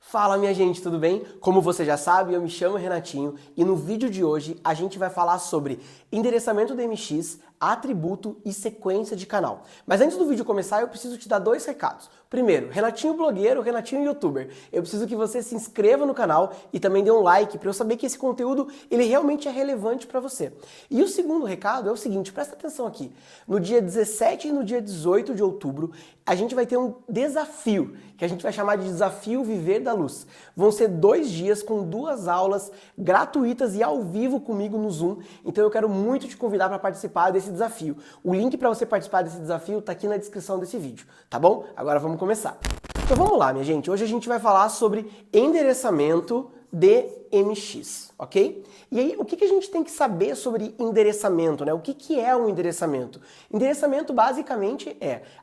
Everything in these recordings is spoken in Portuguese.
Fala minha gente, tudo bem? Como você já sabe, eu me chamo Renatinho e no vídeo de hoje a gente vai falar sobre endereçamento DMX, atributo e sequência de canal. Mas antes do vídeo começar, eu preciso te dar dois recados. Primeiro, Renatinho blogueiro, Renatinho youtuber. Eu preciso que você se inscreva no canal e também dê um like para eu saber que esse conteúdo ele realmente é relevante para você. E o segundo recado é o seguinte, presta atenção aqui. No dia 17 e no dia 18 de outubro, a gente vai ter um desafio, que a gente vai chamar de Desafio Viver da Luz. Vão ser 2 dias com 2 aulas gratuitas e ao vivo comigo no Zoom. Então eu quero muito te convidar para participar desse desafio. O link para você participar desse desafio está aqui na descrição desse vídeo, tá bom? Agora vamos começar. Então vamos lá, minha gente. Hoje a gente vai falar sobre endereçamento DMX, ok? E aí, o que a gente tem que saber sobre endereçamento, né? O que é um endereçamento? Endereçamento, basicamente,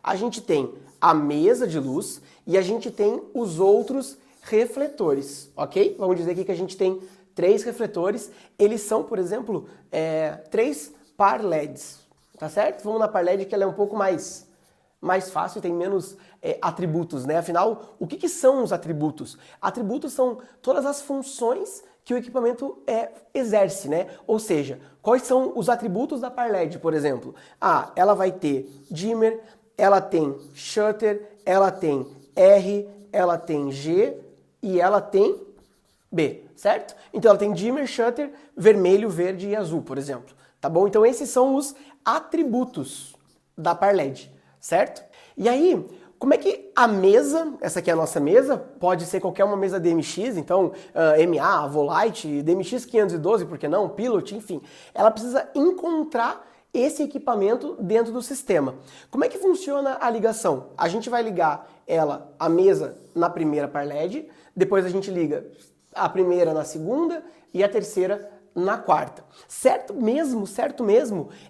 a gente tem a mesa de luz e a gente tem os outros refletores, ok? Vamos dizer aqui que a gente tem 3 refletores. Eles são, por exemplo, 3 par LEDs, tá certo? Vamos na par LED que ela é um pouco mais fácil e tem menos atributos, né? Afinal, o que são os atributos? Atributos são todas as funções que o equipamento exerce, né? Ou seja, quais são os atributos da par LED, por exemplo? Ela vai ter dimmer, ela tem shutter, ela tem R, ela tem G e ela tem B, certo? Então ela tem dimmer, shutter, vermelho, verde e azul, por exemplo. Tá bom? Então esses são os atributos da par LED, certo? E aí, como é que a mesa, essa aqui é a nossa mesa, pode ser qualquer uma mesa DMX, então MA, Volite, DMX 512, por que não? Pilot, enfim. Ela precisa encontrar esse equipamento dentro do sistema. Como é que funciona a ligação? A gente vai ligar a mesa na primeira par LED, depois a gente liga a primeira na segunda e a terceira na quarta. Certo mesmo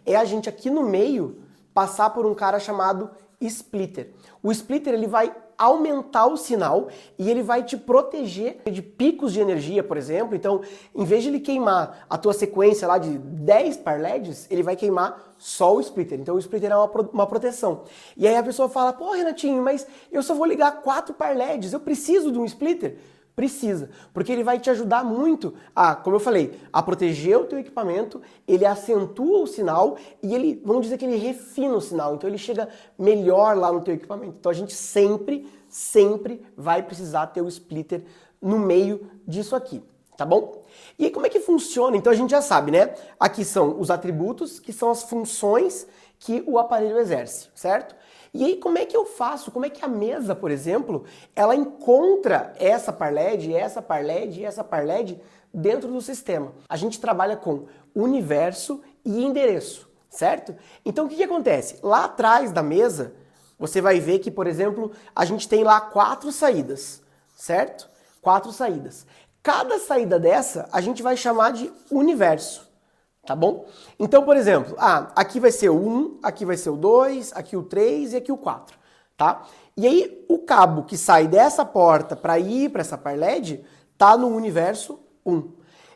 é a gente aqui no meio passar por um cara chamado splitter. O splitter ele vai aumentar o sinal e ele vai te proteger de picos de energia, por exemplo. Então, em vez de ele queimar a tua sequência lá de 10 par LEDs, ele vai queimar só o splitter. Então, o splitter é uma proteção. E aí a pessoa fala, pô, Renatinho, mas eu só vou ligar 4 par LEDs, eu preciso de um splitter? Precisa, porque ele vai te ajudar muito como eu falei, a proteger o teu equipamento, ele acentua o sinal e ele, vamos dizer que ele refina o sinal, então ele chega melhor lá no teu equipamento. Então a gente sempre vai precisar ter o splitter no meio disso aqui, tá bom? E aí como é que funciona? Então a gente já sabe, né? Aqui são os atributos, que são as funções que o aparelho exerce, certo? E aí como é que eu faço? Como é que a mesa, por exemplo, ela encontra essa par LED, essa par LED e essa par LED dentro do sistema? A gente trabalha com universo e endereço, certo? Então o que acontece? Lá atrás da mesa, você vai ver que, por exemplo, a gente tem lá 4 saídas, certo? 4 saídas. Cada saída dessa a gente vai chamar de universo. Tá bom? Então, por exemplo, aqui vai ser o 1, aqui vai ser o 2, aqui o 3 e aqui o 4, tá? E aí, o cabo que sai dessa porta para ir para essa par LED tá no universo 1.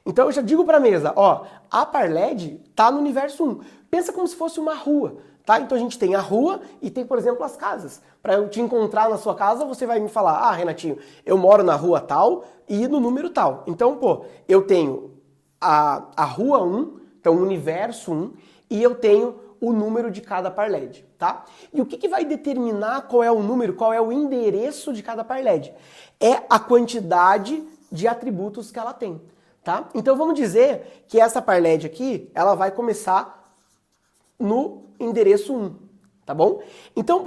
Então, eu já digo para a mesa, a par LED tá no universo 1. Pensa como se fosse uma rua, tá? Então, a gente tem a rua e tem, por exemplo, as casas. Para eu te encontrar na sua casa, você vai me falar, Renatinho, eu moro na rua tal e no número tal. Então, eu tenho a rua 1, então, o universo 1, e eu tenho o número de cada par LED, tá? E o que vai determinar qual é o número, qual é o endereço de cada par LED? É a quantidade de atributos que ela tem, tá? Então, vamos dizer que essa par LED aqui, ela vai começar no endereço 1, tá bom? Então,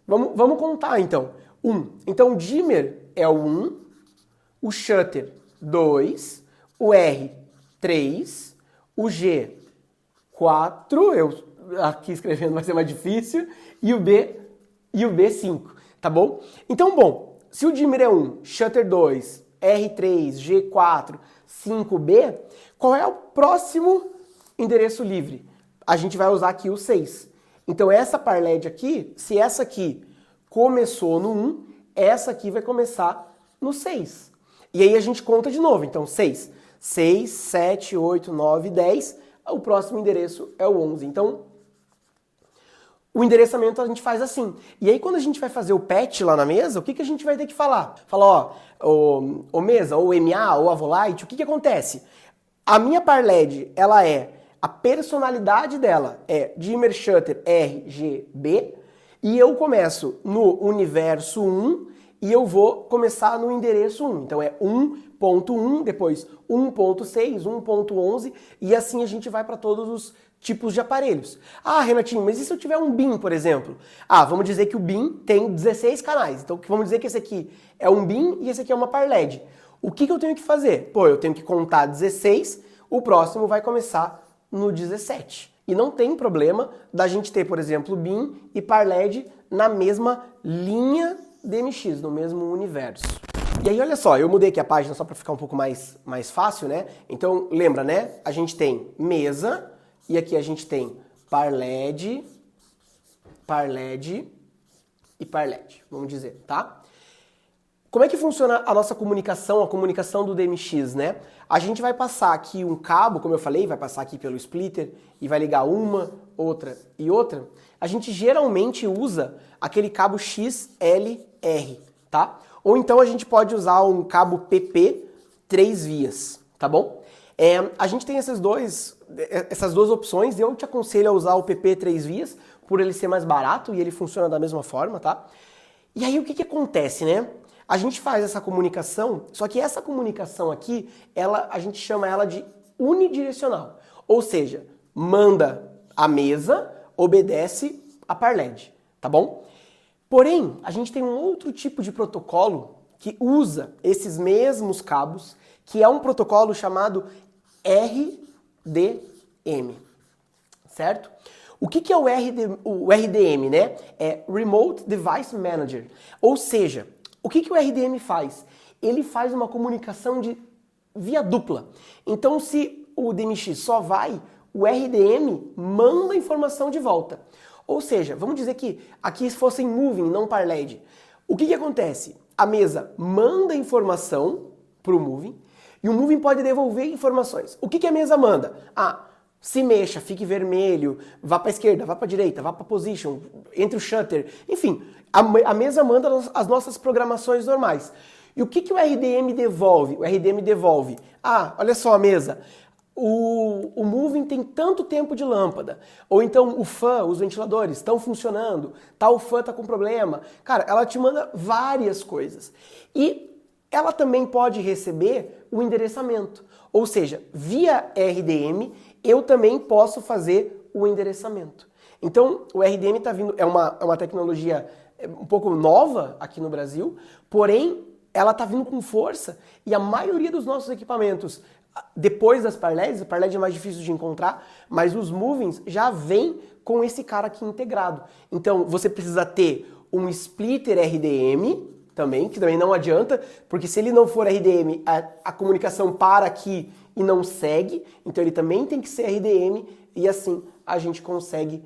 vamos contar, então. 1. Então, o dimmer é o 1, o shutter 2, o R 3, o G, 4, eu aqui escrevendo vai ser mais difícil, e o B 5, tá bom? Então, se o dimmer é 1, shutter 2, R3, G4, 5B, qual é o próximo endereço livre? A gente vai usar aqui o 6. Então, essa par LED aqui, se essa aqui começou no 1, essa aqui vai começar no 6. E aí a gente conta de novo, então 6. 6, 7, 8, 9, 10, o próximo endereço é o 11. Então, O endereçamento a gente faz assim. E aí quando a gente vai fazer o patch lá na mesa, o que a gente vai ter que falar? Falar, ó, mesa, ou MA, ou Avolite, o que acontece? A minha parled, ela a personalidade dela é dimmer shutter RGB, e eu começo no universo 1 e eu vou começar no endereço 1. Então é 1.1, depois 1.6, 1.11 e assim a gente vai para todos os tipos de aparelhos. Ah, Renatinho, mas e se eu tiver um BIM, por exemplo? Ah, vamos dizer que o BIM tem 16 canais. Então vamos dizer que esse aqui é um BIM e esse aqui é uma parled. O que eu tenho que fazer? Pô, eu tenho que contar 16, o próximo vai começar no 17. E não tem problema da gente ter, por exemplo, BIM e parled na mesma linha DMX, no mesmo universo. E aí, olha só, eu mudei aqui a página só para ficar um pouco mais fácil, né? Então, lembra, né? A gente tem mesa, e aqui a gente tem parled e parled, vamos dizer, tá? Como é que funciona a nossa comunicação, a comunicação do DMX, né? A gente vai passar aqui um cabo, como eu falei, vai passar aqui pelo splitter e vai ligar uma, outra e outra. A gente geralmente usa aquele cabo XLR, tá? Ou então a gente pode usar um cabo PP 3 vias, tá bom? A gente tem essas duas opções e eu te aconselho a usar o PP 3 vias por ele ser mais barato e ele funciona da mesma forma, tá? E aí o que acontece, né? A gente faz essa comunicação, só que essa comunicação aqui, a gente chama ela de unidirecional. Ou seja, manda a mesa, obedece a parled, tá bom? Porém, a gente tem um outro tipo de protocolo que usa esses mesmos cabos, que é um protocolo chamado RDM, certo? O que é o RDM, né? É Remote Device Manager. Ou seja, o que o RDM faz? Ele faz uma comunicação de via dupla. Então, se o DMX só vai, o RDM manda a informação de volta. Ou seja, vamos dizer que aqui fossem moving, não parled. O que acontece? A mesa manda informação para o moving e o moving pode devolver informações. O que a mesa manda? Se mexa, fique vermelho, vá para a esquerda, vá para a direita, vá para position, entre o shutter, enfim, a mesa manda as nossas programações normais. E o que o RDM devolve? O RDM devolve, olha só a mesa, o moving tem tanto tempo de lâmpada, ou então o fan, os ventiladores estão funcionando, tal fan está com problema. Cara, ela te manda várias coisas. E ela também pode receber o endereçamento, ou seja, via RDM, eu também posso fazer o endereçamento. Então, o RDM está vindo, é uma tecnologia um pouco nova aqui no Brasil, porém, ela está vindo com força e a maioria dos nossos equipamentos, depois das parleds, a parled é mais difícil de encontrar, mas os movings já vêm com esse cara aqui integrado. Então, você precisa ter um splitter RDM, também, que também não adianta, porque se ele não for RDM, a comunicação para aqui e não segue, então ele também tem que ser RDM e assim a gente consegue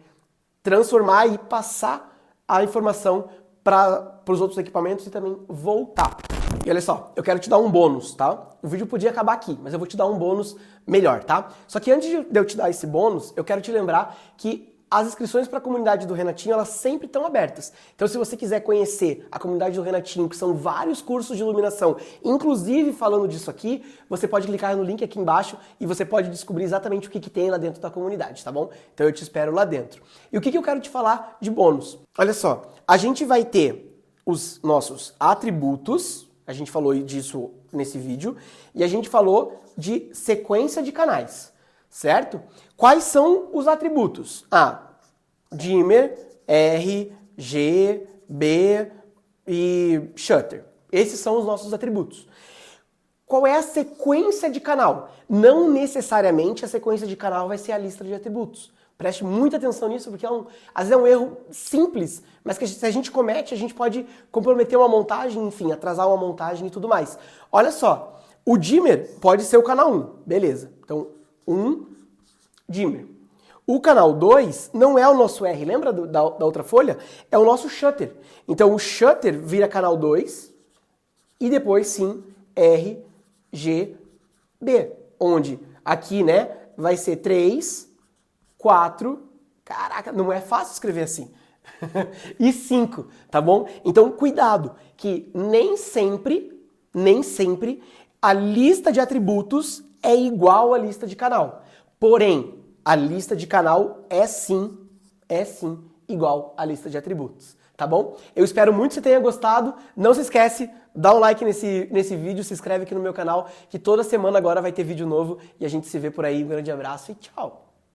transformar e passar a informação para os outros equipamentos e também voltar. E olha só, eu quero te dar um bônus, tá? O vídeo podia acabar aqui, mas eu vou te dar um bônus melhor, tá? Só que antes de eu te dar esse bônus, eu quero te lembrar que as inscrições para a comunidade do Renatinho, elas sempre estão abertas. Então, se você quiser conhecer a comunidade do Renatinho, que são vários cursos de iluminação, inclusive falando disso aqui, você pode clicar no link aqui embaixo e você pode descobrir exatamente o que tem lá dentro da comunidade, tá bom? Então, eu te espero lá dentro. E o que eu quero te falar de bônus? Olha só, a gente vai ter os nossos atributos, a gente falou disso nesse vídeo, e a gente falou de sequência de canais. Certo? Quais são os atributos? Dimmer, R, G, B e shutter. Esses são os nossos atributos. Qual é a sequência de canal? Não necessariamente a sequência de canal vai ser a lista de atributos. Preste muita atenção nisso, porque às vezes é um erro simples, mas que se a gente comete, a gente pode comprometer uma montagem, enfim, atrasar uma montagem e tudo mais. Olha só, o dimmer pode ser o canal 1, beleza. Então, dimmer. O canal 2 não é o nosso R, lembra da outra folha? É o nosso shutter. Então o shutter vira canal 2 e depois sim R, G, B. Onde aqui, né, vai ser 3, 4, Caraca, não é fácil escrever assim. E 5, tá bom? Então, cuidado, que nem sempre a lista de atributos é igual à lista de canal. Porém, a lista de canal é sim igual à lista de atributos, tá bom? Eu espero muito que você tenha gostado. Não se esquece, dá um like nesse vídeo, se inscreve aqui no meu canal, que toda semana agora vai ter vídeo novo e a gente se vê por aí. Um grande abraço e tchau!